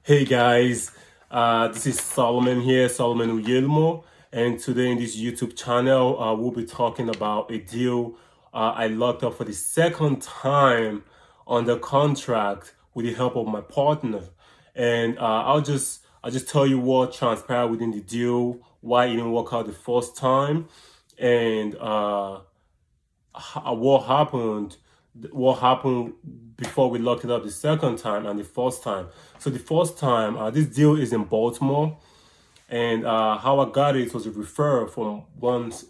Hey guys, this is Solomon here, Solomon Uyelmo, and today in this YouTube channel, we'll be talking about a deal I locked up for the second time on the contract with the help of my partner, and I'll just tell you what transpired within the deal, why it didn't work out the first time, and what happened before we locked it up the second time and the first time. So the first time, this deal is in Baltimore, and how I got it was a referral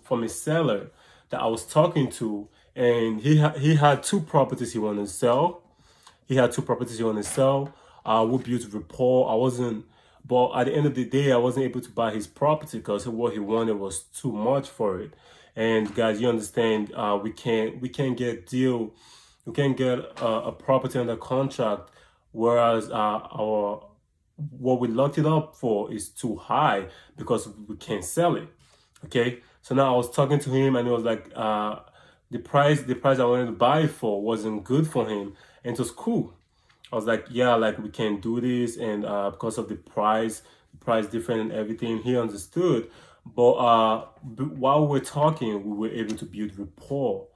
from a seller that I was talking to, and he had two properties he wanted to sell. He had two properties he wanted to sell. We built rapport. But at the end of the day, I wasn't able to buy his property because what he wanted was too much for it. And guys, you understand, we can't get a property under contract, whereas our what we locked it up for is too high because we can't sell it. Okay, so now I was talking to him, and he was like, the price I wanted to buy it for wasn't good for him, and it was cool. I was like, yeah, like we can do this, and because of the price different and everything, he understood. But while we're talking, we were able to build rapport,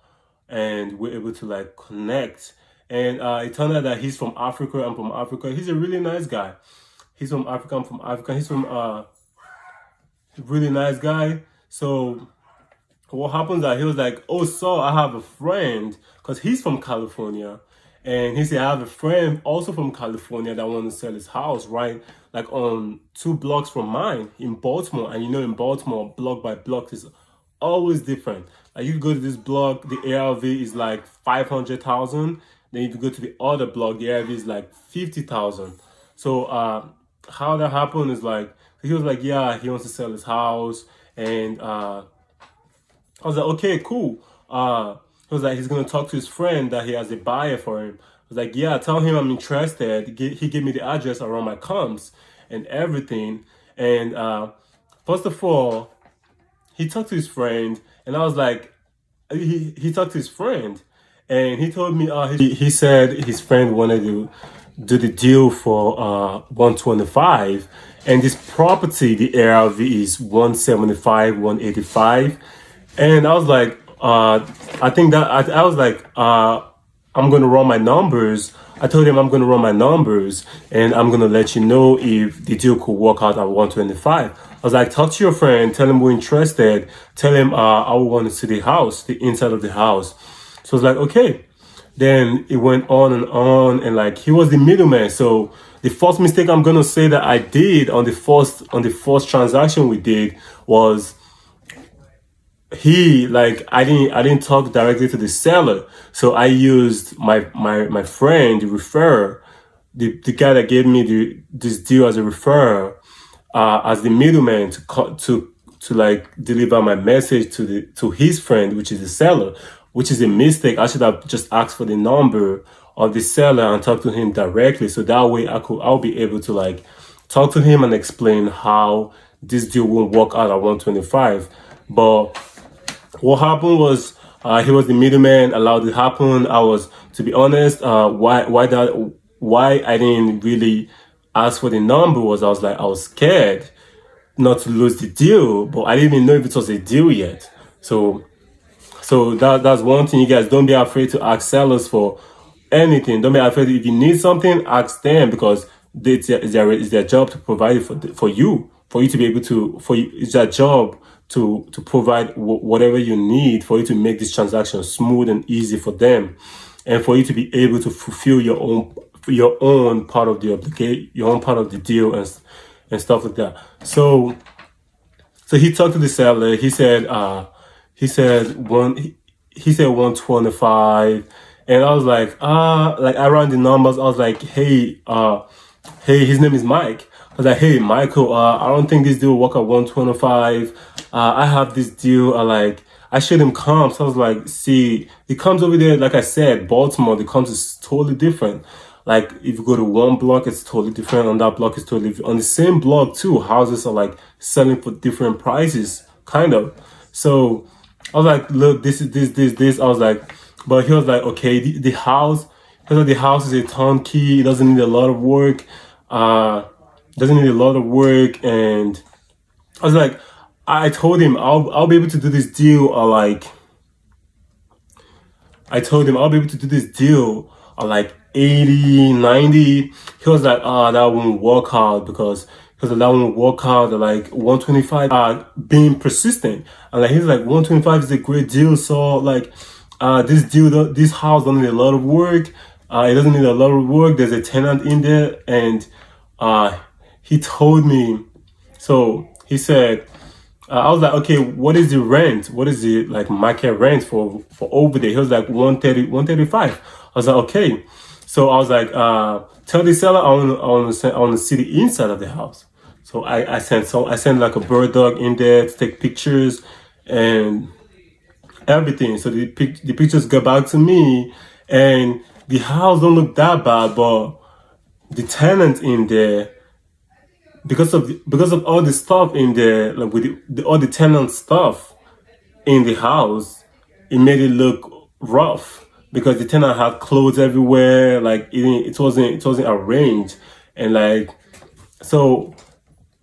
and we're able to like connect. And it turned out that he's from Africa. I'm from Africa. He's a really nice guy. He's from Africa. I'm from Africa. He's from really nice guy. So what happens that he was like, oh, so I have a friend, because he's from California, and he said I have a friend also from California that wants to sell his house, right, like on 2 blocks from mine in Baltimore. And in Baltimore, block by block is always different. Like you go to this block, the ARV is like 500,000. Then if you go to the other block, the ARV is like 50,000. So how that happened is like, he was like, yeah, he wants to sell his house, and I was like, okay, cool. He was like, he's gonna talk to his friend that he has a buyer for him. I was like, yeah, tell him I'm interested. He gave me the address around my comps and everything. And first of all, he talked to his friend, and I was like, he talked to his friend, and he told me, he said his friend wanted to do the deal for 125, and this property, the ARV is 175, 185. And I was like, I think that I was like, I'm gonna run my numbers. I told him I'm gonna run my numbers, and I'm gonna let you know if the deal could work out at 125. I was like, talk to your friend, tell him we're interested, tell him I want to see the house, the inside of the house. So I was like, okay. Then it went on, and like he was the middleman. So the first mistake I'm gonna say that I did on the first transaction we did was, he like I didn't talk directly to the seller, so I used my friend, the referrer, the guy that gave me this deal as a referrer, as the middleman to like deliver my message to his friend, which is the seller, which is a mistake. I should have just asked for the number of the seller and talk to him directly, so that way I'll be able to like talk to him and explain how this deal won't work out at 125. But what happened was, he was the middleman, allowed it happen. I was, to be honest, why I didn't really ask for the number was, I was like, I was scared not to lose the deal, but I didn't even know if it was a deal yet. So that's one thing, you guys. Don't be afraid to ask sellers for anything. Don't be afraid. If you need something, ask them, because it's their job to provide it for you to be able to, for you, it's their job to provide whatever you need for you to make this transaction smooth and easy for them, and for you to be able to fulfill your own part of the obligation, your own part of the deal, and stuff like that. So he talked to the seller. He said 125, and I was like I ran the numbers. I was like, hey, his name is Mike. I was like, hey, Michael, I don't think this deal will work at 125. I have this deal. I showed him comps. I was like, see, the comps over there, like I said, Baltimore, the comps is totally different. Like if you go to one block, it's totally different. On that block, it's totally different. On the same block too, houses are like selling for different prices, kind of. So I was like, look, this is this. I was like, but he was like, okay, the house, because the house is a turnkey, it doesn't need a lot of work. uh doesn't need a lot of work. And I was like, I told him I'll be able to do this deal, or like I told him I'll be able to do this deal at like 80, 90. He was like, that won't work out, because that won't work out at like 125. Being persistent. And like, he's like, 125 is a great deal. So like, this house don't need a lot of work. It doesn't need a lot of work. There's a tenant in there. And he told me, so he said, I was like, okay, what is the rent? What is the like market rent for over there? He was like 130, 135. I was like, okay. So I was like, tell the seller I want to see the inside of the house. So I sent like a bird dog in there to take pictures and everything. So the pictures got back to me, and the house don't look that bad, but the tenant in there, because of all the stuff in there, like with all the tenant stuff in the house, it made it look rough, because the tenant had clothes everywhere, like it wasn't arranged. And like, so,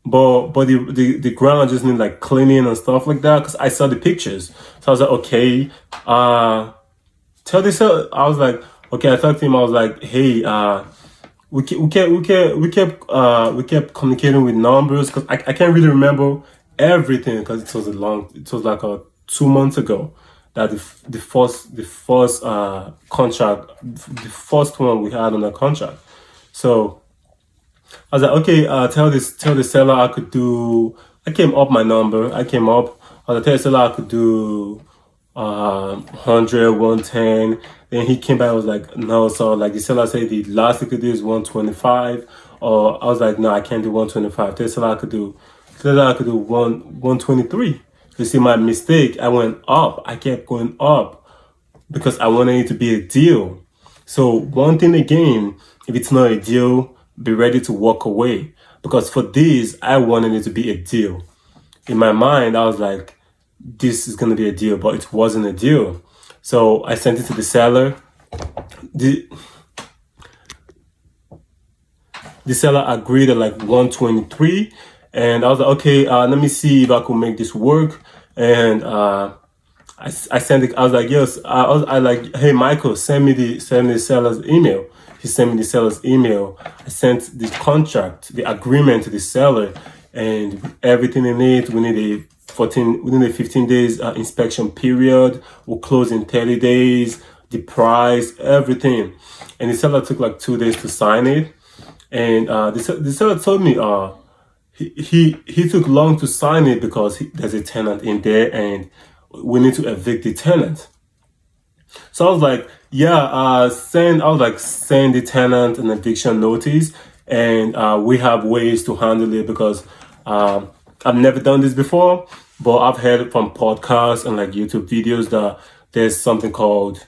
but the ground just need like cleaning and stuff like that, because I saw the pictures. So I was like, okay, tell this. I was like, okay, I talked to him. I was like, hey, we kept communicating with numbers, because I can't really remember everything, because it was like 2 months ago that the first contract, the first one we had on the contract. So I was like, okay, tell the seller I could do. I came up my number. I came up. I was like, tell the seller I could do 100, 110. Then he came back. I was like, no. So like the seller said the last he could do is 125. Or I was like, no, I can't do 125. Tell the seller I could do 123. You see my mistake. I went up. I kept going up, because I wanted it to be a deal. So one thing again, if it's not a deal, be ready to walk away. Because for this, I wanted it to be a deal. In my mind, I was like, this is gonna be a deal, but it wasn't a deal. So I sent it to the seller. The the seller agreed at like 123, and I was like, okay, let me see if I could make this work. And I sent it. I was like, yes. I like, hey Michael, send me the seller's email. He sent me the seller's email. I sent the contract, the agreement to the seller, and everything in it. We need a 15 days inspection period. We'll close in 30 days. The price, everything. And the seller took like 2 days to sign it. And the seller told me he took long to sign it, because there's a tenant in there, and we need to evict the tenant. So I was like, yeah, send the tenant an eviction notice, and we have ways to handle it, because I've never done this before, but I've heard from podcasts and like YouTube videos that there's something called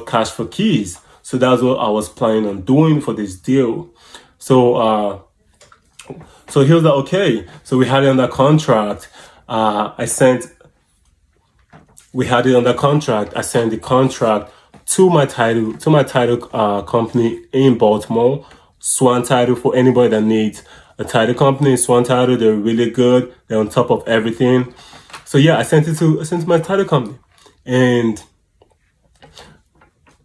cash for keys. So that's what I was planning on doing for this deal. So so he was like, okay. So we had it under contract. We had it under contract. I sent the contract to my title company in Baltimore, Swan Title. For anybody that needs a title company, Swan Title, they're really good. They're on top of everything. So yeah, I sent it to my title company, and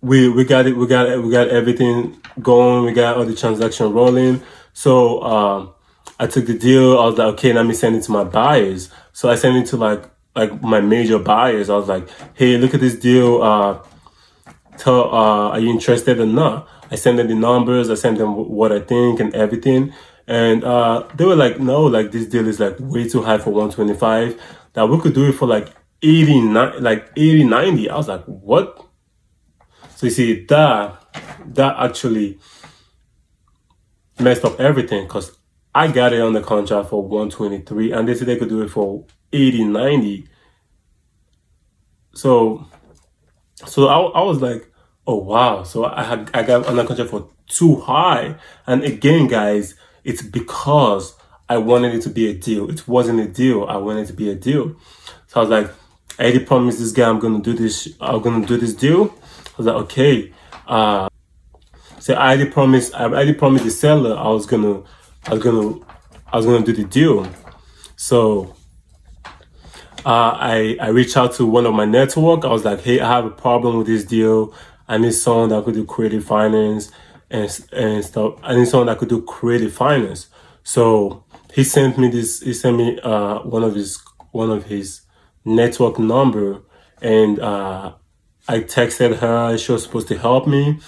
we got everything going. We got all the transaction rolling. So I took the deal. I was like, okay, let me send it to my buyers. So I sent it to like my major buyers. I was like, hey, look at this deal. Are you interested or not? I sent them the numbers. I sent them what I think and everything. And they were like, no, like this deal is like way too high for 125. That we could do it for like 80, 90. I was like, what? So you see, that actually messed up everything, because I got it on the contract for 123, and they said they could do it for 80, 90. So I was like, oh wow. So I got on the contract for too high. And again, guys, it's because I wanted it to be a deal. It wasn't a deal. I wanted it to be a deal. So I was like, I already promised this guy I'm gonna do this deal. I was like, okay. So So I already promised the seller I was gonna, I was gonna do the deal. So I reached out to one of my network. I was like, hey, I have a problem with this deal. I need someone that could do creative finance and stuff. I need someone that could do creative finance. So he sent me this. He sent me one of his network number, and I texted her. She was supposed to help me,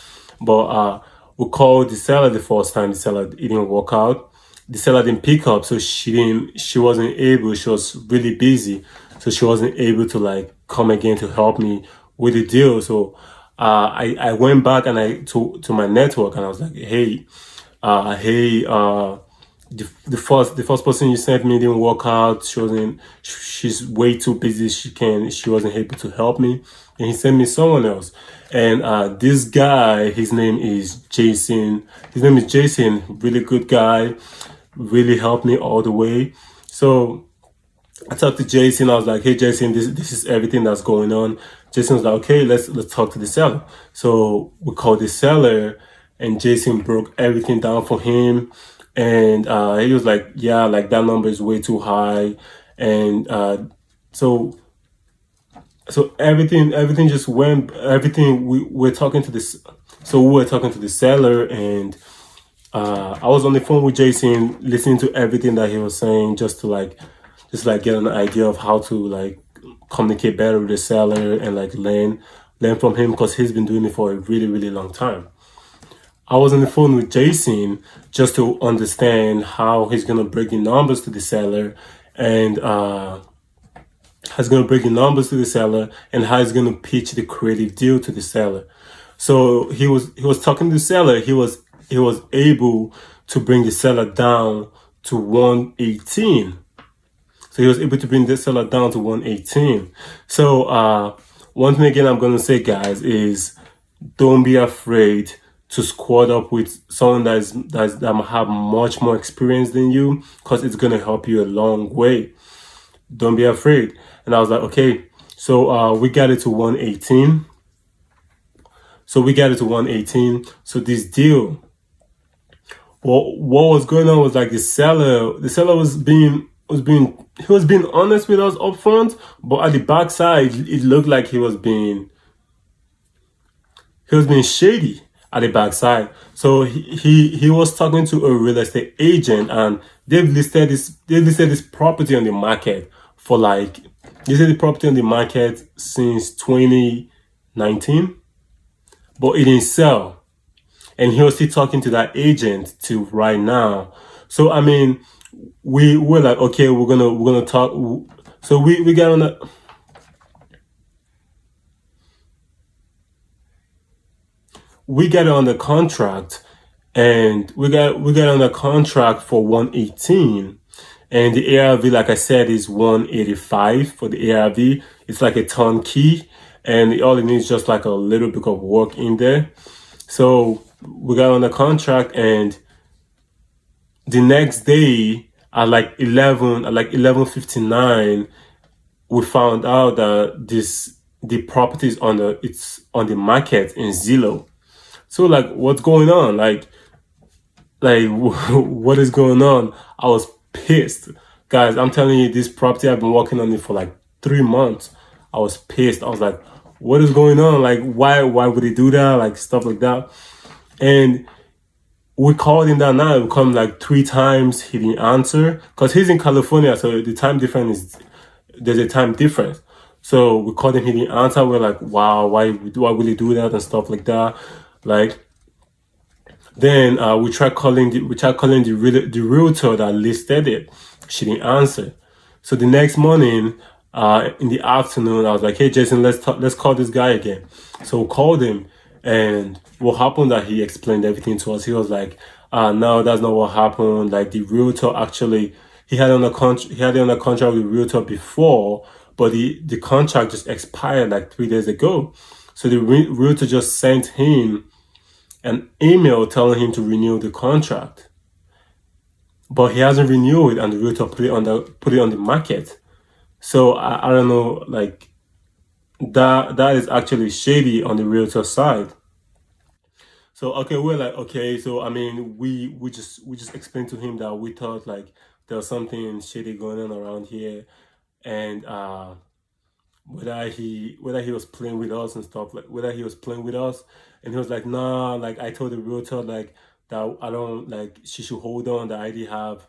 but we called the seller the first time. The seller it didn't work out. The seller didn't pick up, so she wasn't able. She was really busy, so she wasn't able to like come again to help me with the deal. So I went back and I to my network and I was like, hey, the first person you sent me didn't work out. She's way too busy. She wasn't able to help me. And he sent me someone else. And this guy, his name is Jason. Really good guy, really helped me all the way. So I talked to Jason. I was like, "Hey, Jason, this is everything that's going on." Jason was like, "Okay, let's talk to the seller." So we called the seller, and Jason broke everything down for him, and he was like, "Yeah, like that number is way too high," and so everything just went. Everything we were talking to this. So we were talking to the seller, and I was on the phone with Jason, listening to everything that he was saying, just to get an idea of how to like communicate better with the seller and like learn from him because he's been doing it for a really really long time. I was on the phone with Jason just to understand how he's gonna break the numbers to the seller and he's gonna break the numbers to the seller and how he's gonna pitch the creative deal to the seller. So he was talking to the seller. He was able to bring the seller down to 118. So he was able to bring the seller down to 118. So one thing again I'm gonna say, guys, is don't be afraid to squad up with someone that might have much more experience than you, because it's gonna help you a long way. Don't be afraid. And I was like, okay. So we got it to 118. So this deal, what was going on was like the seller was being honest with us up front, but at the backside it looked like he was being shady at the backside. So he was talking to a real estate agent, and they've listed this property on the market for like they said the property on the market since 2019, but it didn't sell. And he was still talking to that agent to right now. So I mean, we were like, okay, we're gonna talk. So we got it on the contract, and we got on the contract for 118, and the ARV, like I said, is 185 for the ARV. It's like a turnkey, and all it needs is just like a little bit of work in there. So we got on the contract, and the next day at like 11:59, we found out that the property is on the market in Zillow. So like, what's going on? Like what is going on? I was pissed, guys. I'm telling you, this property, I've been working on it for like 3 months. I was pissed. I was like, what is going on? Like, why would they do that? Like, stuff like that. And we called him that night. We called him like 3 times. He didn't answer because he's in California, so the time difference is there's a time difference. So we called him. He didn't answer. We're like, wow, why would he do that and stuff like that? Like, then we tried calling the realtor that listed it. She didn't answer. So the next morning, in the afternoon, I was like, "Hey, Jason, let's call this guy again." So we called him, and what happened that he explained everything to us. He was like, "No, that's not what happened. Like the realtor actually, he had it on a contract with the realtor before, but the contract just expired like 3 days ago. So the realtor just sent him an email telling him to renew the contract, but he hasn't renewed it, and the realtor put it on the market. So I don't know, like that is actually shady on the realtor side. So okay, we're like, okay, so I mean, we just explained to him that we thought like there was something shady going on around here, and whether he was playing with us and stuff, like whether he was playing with us, and he was like, nah, like I told the realtor like that I don't like she should hold on, that I already have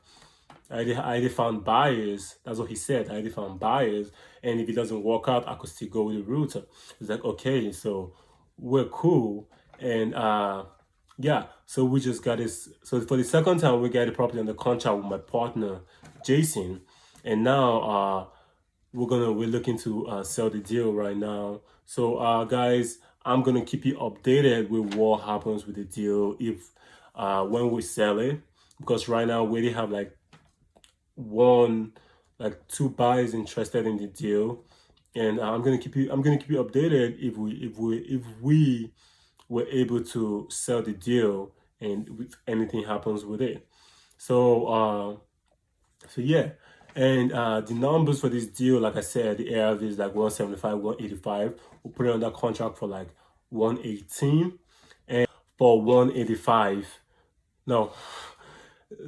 I already found buyers. That's what he said. I already found buyers. And if it doesn't work out, I could still go with the realtor. It's like, okay, so we're cool. And yeah, so we just got this. So for the second time, we got the property under contract with my partner, Jason. And now we're looking to sell the deal right now. So guys, I'm gonna keep you updated with what happens with the deal if when we sell it, because right now we already have one like two buyers interested in the deal, and I'm gonna keep you updated if we were able to sell the deal and if anything happens with it. So so yeah, and the numbers for this deal, like I said, the ARV is like 175, 185. We'll put it under contract for like 118, and for 185. No,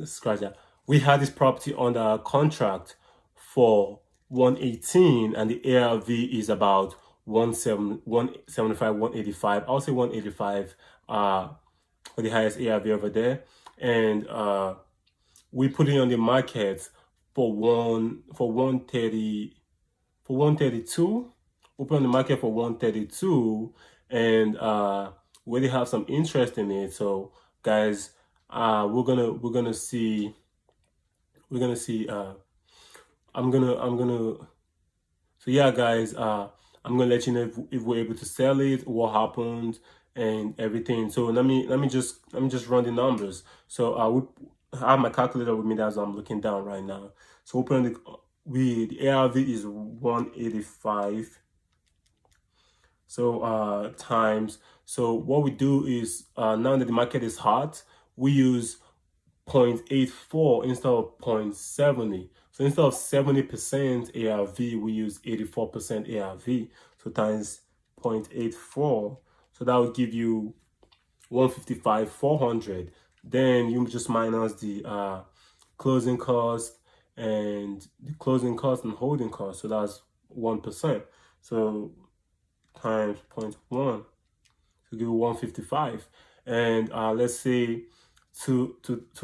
scratch that. We had this property under contract for 118, and the ARV is about 175, 185. I'll say 185 for the highest ARV over there. And we put it on the market for 132. We put on the market for 132, and we already have some interest in it. So guys, we're gonna see I'm gonna so yeah guys, I'm gonna let you know if we're able to sell it, what happened, and everything. So let me just run the numbers. So I have my calculator with me, that's what I'm looking down right now. So we'll put on the ARV is 185. So times, so what we do is now that the market is hot, we use 0.84 instead of 0.70. So instead of 70% ARV, we use 84% ARV. So times 0.84. So that would give you 155, 400. Then you just minus the closing cost and holding cost. So that's 1%. So times 0.1 to give you 155. And let's say to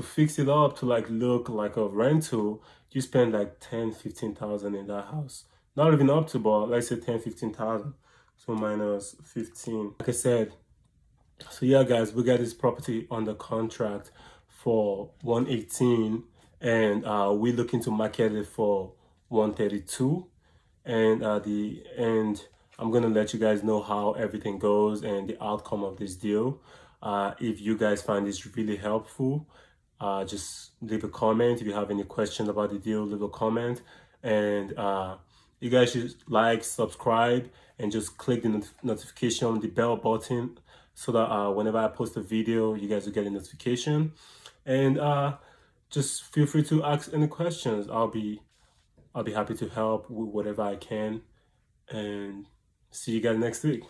fix it up to like look like a rental, you spend like 10-15,000 in that house. Not even up to, but let's say 10-15,000. So minus 15. Like I said, so yeah guys, we got this property under contract for 118, and we're looking to market it for 132. And I'm gonna let you guys know how everything goes and the outcome of this deal. If you guys find this really helpful, just leave a comment. If you have any questions about the deal, leave a comment. And you guys should like, subscribe, and just click the notification, the bell button, so that whenever I post a video, you guys will get a notification. And just feel free to ask any questions. I'll be happy to help with whatever I can. And see you guys next week.